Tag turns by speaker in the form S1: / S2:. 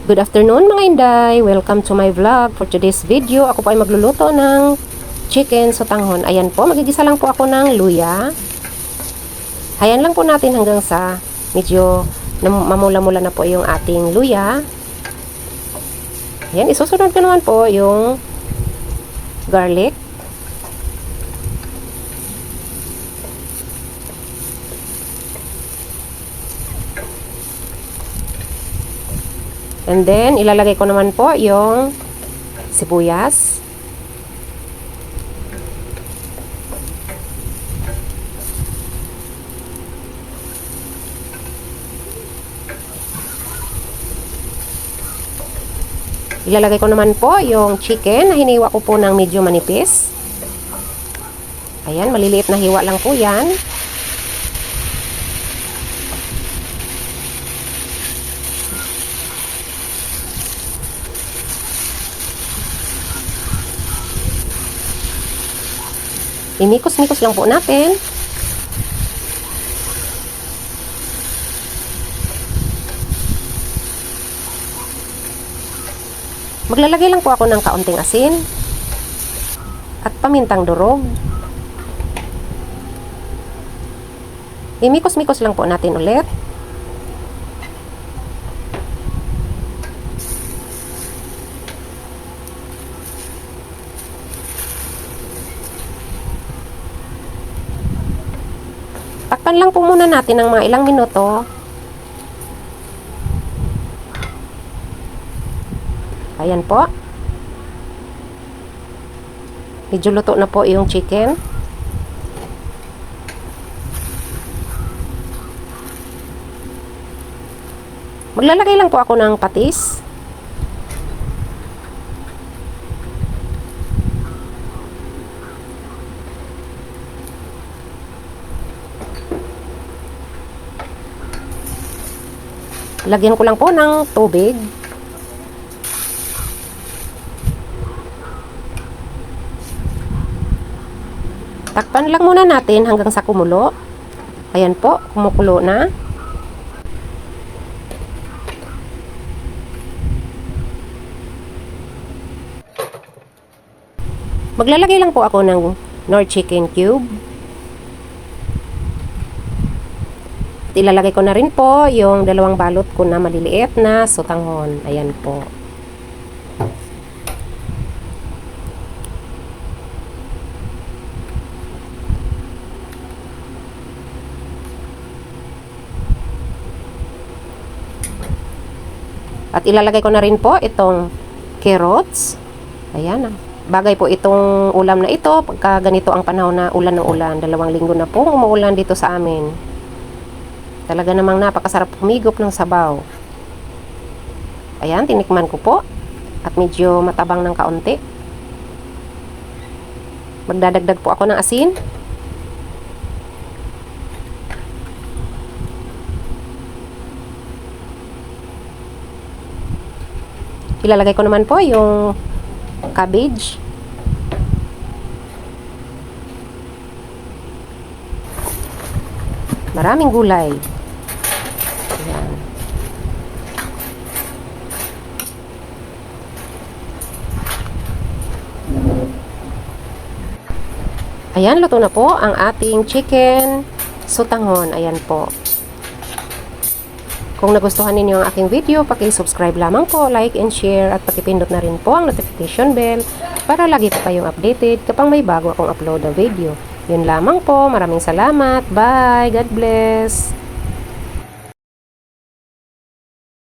S1: Good afternoon mga Inday! Welcome to my vlog. For today's video, ako po ay magluluto ng chicken sotanghon. Ayan po, magigisa lang po ako ng luya. Hayan lang po natin hanggang sa medyo mamula-mula na po yung ating luya. Ayan, isusunod ko naman po yung garlic. And then, ilalagay ko naman po yung sibuyas. Ilalagay ko naman po yung chicken na hiniwa ko po ng medyo manipis. Ayan, maliliit na hiwa lang po yan. Imikos-mikos lang po natin. Maglalagay lang po ako ng kaunting asin at pamintang durog. Imikos-mikos lang po natin ulit. Takpan lang po muna natin ng mga ilang minuto. Ayan po. Medyo luto na po yung chicken. Maglalagay lang po ako ng patis. Lagyan ko lang po ng tubig. Takpan lang muna natin hanggang sa kumulo. Ayan po, kumukulo na. Maglalagay lang po ako ng Knorr chicken cube. Ilalagay ko na rin po yung dalawang balot ko na maliliit na sotanghon. Ayan po. At ilalagay ko na rin po itong carrots. Ayan. Bagay po itong ulam na ito pagka ganito ang panahon na ulan ng ulan. 2 linggo na po umuulan dito sa amin. Talaga namang napakasarap humigop ng sabaw. Ayan, tinikman ko po. At medyo matabang ng kaunti. Magdadagdag po ako ng asin. Ilalagay ko naman po yung cabbage. Maraming gulay. Ayan. Ayan, luto na po ang ating chicken sotanghon. Ayan po. Kung nagustuhan ninyo ang aking video, paki-subscribe lamang po, like and share, at pakipindot na rin po ang notification bell para lagi po kayong updated kapag may bago akong upload na video. Yun lamang po. Maraming salamat. Bye. God bless.